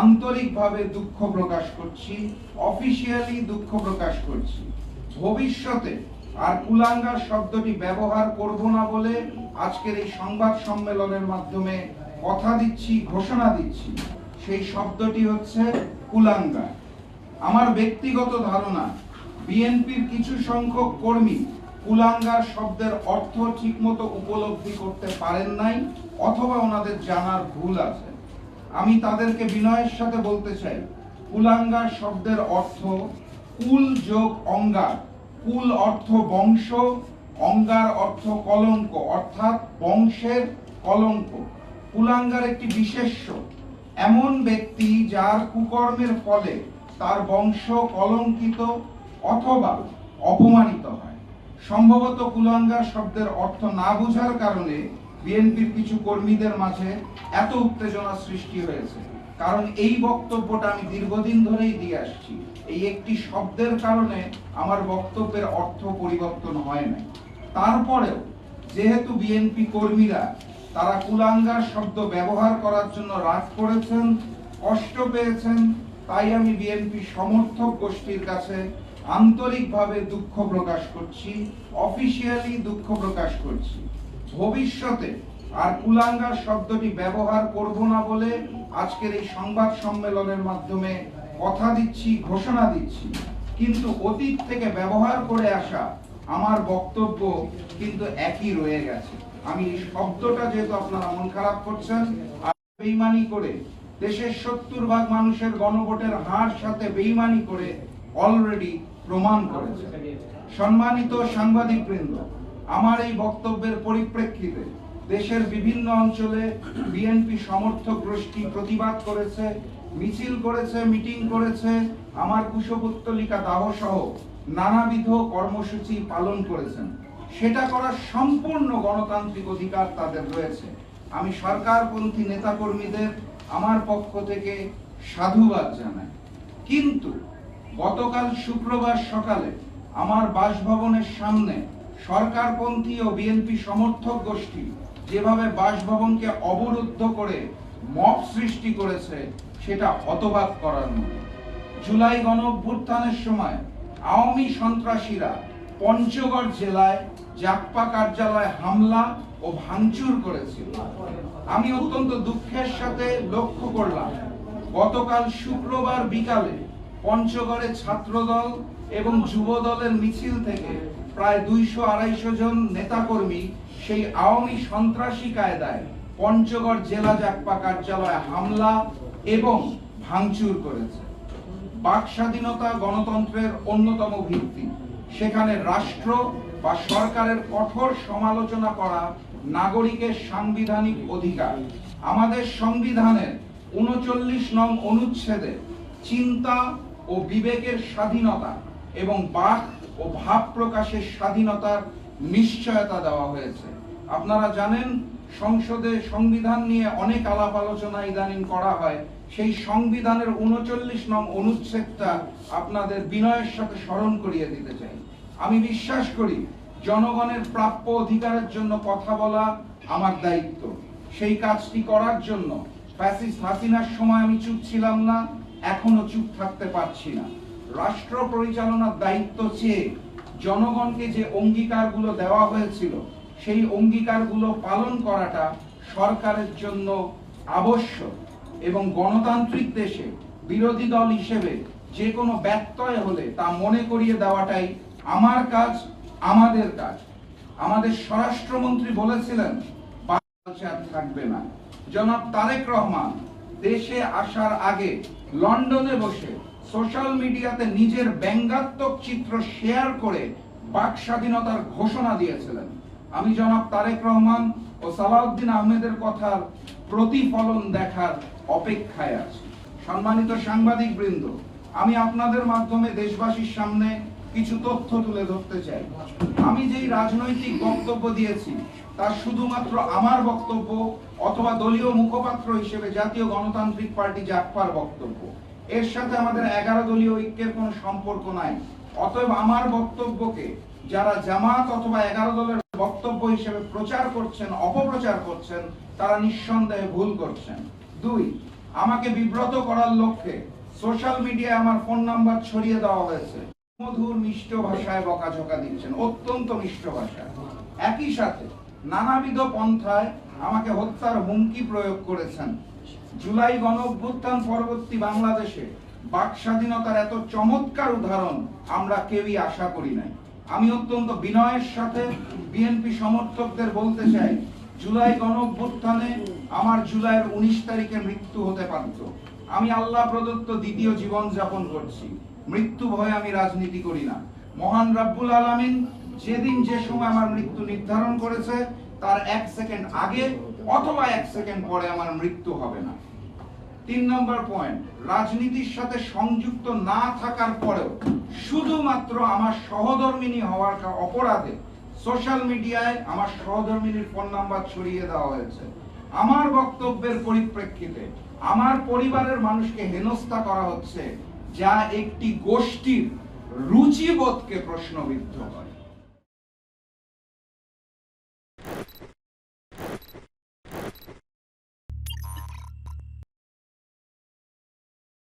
আন্তরিকভাবে দুঃখ প্রকাশ করছি, অফিসিয়ালি দুঃখ প্রকাশ করছি। ভবিষ্যতে আর কুলাঙ্গার শব্দটি ব্যবহার করব না বলে আজকের এই সংবাদ সম্মেলনের মাধ্যমে কথা দিচ্ছি, ঘোষণা দিচ্ছি। সেই শব্দটি হচ্ছে কুলাঙ্গার। আমার ব্যক্তিগত ধারণা, বিএনপির কিছু সংখ্যক কর্মী কুলাঙ্গার শব্দের অর্থ ঠিকমতো উপলব্ধি করতে পারেন নাই, অথবা ওনাদের জানার ভুল আছে। আমি তাদেরকে বিনয়ের সাথে বলতে চাই, কুলাঙ্গার শব্দের অর্থ কুল যোগ অঙ্গার। কুল অর্থ বংশ, অঙ্গার অর্থ কলঙ্ক, অর্থাৎ বংশের কলঙ্ক। কুলাঙ্গার একটি বিশেষ্য, এমন ব্যক্তি যার কুকর্মের ফলে তার বংশ কলঙ্কিত অথবা অপমানিত হয়। সম্ভবত কুলাঙ্গার শব্দের অর্থ না বোঝার কারণে বিএনপির কিছু কর্মীদের মাঝে এত উত্তেজনা সৃষ্টি হয়েছে। কারণ এই বক্তব্যটা আমি দীর্ঘদিন ধরেই দিয়ে আসছি। এই একটি শব্দের কারণে আমার বক্তব্যের অর্থ পরিবর্তন হয় নাই। তারপরেও যেহেতু বিএনপি কর্মীরা তারা কুলাঙ্গার শব্দ ব্যবহার করার জন্য রাগ করেছেন, কষ্ট পেয়েছেন, তাই আমি বিএনপি সমর্থক গোষ্ঠীর কাছে আন্তরিকভাবে দুঃখ প্রকাশ করছি, অফিসিয়ালি দুঃখ প্রকাশ করছি। ভবিষ্যতে আর কুলাঙ্গার শব্দটি ব্যবহার করব না বলে আজকের এই সংবাদ সম্মেলনের মাধ্যমে কথা দিচ্ছি, ঘোষণা দিচ্ছি। কিন্তু অতীত থেকে ব্যবহার করে আসা আমার বক্তব্য কিন্তু একই রয়ে গেছে। আমি এই শব্দটা যেহেতু আপনারা মন খারাপ করছেন, আর বেঈমানি করে দেশের 70% মানুষের গণভোটের হার সাথে বেঈমানি করে অলরেডি প্রমাণ করেছে। সম্মানিত সাংবাদিকবৃন্দ, আমার এই বক্তব্যের পরিপ্রেক্ষিতে দেশের বিভিন্ন অঞ্চলে বিএনপি সমর্থক গোষ্ঠী প্রতিবাদ করেছে, মিছিল করেছে, মিটিং করেছে, আমার কুশপুত্তলিকা দাহ সহ নানাবিধ কর্মসূচি পালন করেছেন। সেটা করার সম্পূর্ণ গণতান্ত্রিক অধিকার তাদের রয়েছে। আমি সরকারপন্থী নেতাকর্মীদের আমার পক্ষ থেকে সাধুবাদ জানাই। কিন্তু গতকাল শুক্রবার সকালে আমার বাসভবনের সামনে সরকারপন্থী ও বিএনপি সমর্থক গোষ্ঠী যেভাবে বাসভবনকে অবরুদ্ধ করে মব সৃষ্টি করেছে, সেটা হতবাক করার মতো। জুলাই গণঅভ্যুত্থানের সময় আওয়ামী সন্ত্রাসীরা পঞ্চগড় জেলায় জাকপা কার্যালয়ে হামলা ও ভাঙচুর করেছিল। আমি অত্যন্ত দুঃখের সাথে লক্ষ্য করলাম, গতকাল শুক্রবার বিকালে পঞ্চগড়ে ছাত্রদল এবং যুব দলের মিছিল থেকে প্রায় 200-250 জন নেতাকর্মী সেই আওয়ামী সন্ত্রাসী কায়দায় পঞ্চগড় জেলা জাকপা কার্যালয়ে হামলা এবং ভাঙচুর করেছে। বাক স্বাধীনতা গণতন্ত্রের অন্যতম ভিত্তি। সেখানে রাষ্ট্র বা সরকারের কঠোর সমালোচনা করা নাগরিকের সাংবিধানিক অধিকার। আমাদের সংবিধানের 39 নং অনুচ্ছেদে চিন্তা ও বিবেকের স্বাধীনতা এবং বাক ও ভাব প্রকাশের স্বাধীনতার নিশ্চয়তা দেওয়া হয়েছে। আপনারা জানেন, সংসদে সংবিধান নিয়ে অনেক আলাপ আলোচনা ইদানিং করা হয়। সেই সংবিধানের 39 নং অনুচ্ছেদটা আপনাদের বিনয়ের সাথে স্মরণ করিয়ে দিতে চাই। আমি বিশ্বাস করি জনগণের প্রাপ্য অধিকারের জন্য কথা বলা আমার দায়িত্ব। সেই কাজটি করার জন্য ফ্যাসিস্ট হাসিনার সময় আমি চুপ ছিলাম না, এখনো চুপ থাকতে পারছি না। রাষ্ট্র পরিচালনার দায়িত্ব চেয়ে জনগণকে যে অঙ্গীকারগুলো দেওয়া হয়েছিল, সেই অঙ্গীকারগুলো পালন করাটা সরকারের জন্য আবশ্যক। এবং গণতান্ত্রিক দেশে বিরোধী দল হিসেবে যে কোনো ব্যত্যয় হলে তা মনে করিয়ে দেওয়াটাই আমার কাজ, আমাদের কাজ। আমাদের স্বরাষ্ট্রমন্ত্রী বলেছিলেন আর থাকবে না। জনাব তারেক রহমান দেশে আসার আগে লন্ডনে বসে সোশ্যাল মিডিয়াতে নিজের ব্যঙ্গাত্মক চিত্র শেয়ার করে বাক স্বাধীনতার ঘোষণা দিয়েছিলেন। আমি জনাব তারেক রহমান ও সালাউদ্দিন আহমেদের কথার প্রতিফলন দেখার অপেক্ষায় আছি। সম্মানিত সাংবাদিক বৃন্দ, আমি আপনাদের মাধ্যমে দেশবাসীর সামনে কিছু তথ্য তুলে ধরতে চাই। আমি যেই রাজনৈতিক বক্তব্য দিয়েছি তা শুধুমাত্র আমার বক্তব্য অথবা দলীয় মুখপাত্র হিসেবে জাতীয় গণতান্ত্রিক পার্টি জাকপার বক্তব্য। এর সাথে আমাদের 11 দলীয় ঐক্যের কোনো সম্পর্ক নাই। অতএব আমার বক্তব্যকে যারা জামাত অথবা 11 দলের বক্তব্য হিসেবে প্রচার করছেন, অপপ্রচার করছেন, তারা নিঃসন্দেহে ভুল করছেন। 2, আমাকে বিব্রত করার লক্ষ্যে সোশ্যাল মিডিয়ায় আমার ফোন নাম্বার ছড়িয়ে দেওয়া হয়েছে। মধুর মিষ্ট ভাষায় বকাঝকা দিচ্ছেন, অত্যন্ত মিষ্ট ভাষায়। একই সাথে নানাবিধ পন্থায় আমাকে হত্যার হুমকি প্রয়োগ করেছেন। জুলাই গণঅভ্যুত্থান পরবর্তী বাংলাদেশে বাক স্বাধীনতার এত চমৎকার উদাহরণ আমরা কেউই আশা করি নাই। আমি অত্যন্ত বিনয়ের সাথে বিএনপি সমর্থকদের বলতে চাই, জুলাই গণঅভ্যুত্থানে আমার জুলাইয়ের 19 তারিখে মৃত্যু হতে পারত। আমি আল্লাহ প্রদত্ত দ্বিতীয় জীবন যাপন করছি, মৃত্যু ভয়ে আমি রাজনীতি করি না। মহান রাব্বুল আলামিন যেদিন যে সময় আমার মৃত্যু নির্ধারণ করেছে তার 1 সেকেন্ড আগে অথবা 1 সেকেন্ড পরে আমার মৃত্যু হবে না। 3 নম্বর পয়েন্ট, রাজনীতির সাথে সংযুক্ত না থাকার পরেও শুধুমাত্র আমার সহধর্মিণী হওয়ার অপরাধে সোশ্যাল মিডিয়ায় আমার সহধর্মিণীর ফোন নাম্বার ছড়িয়ে দেওয়া হয়েছে। আমার বক্তব্যের পরিপ্রেক্ষিতে আমার পরিবারের মানুষকে হেনস্থা করা হচ্ছে, যা একটি গোষ্ঠীর রুচিবোধকে প্রশ্নবিদ্ধ করে।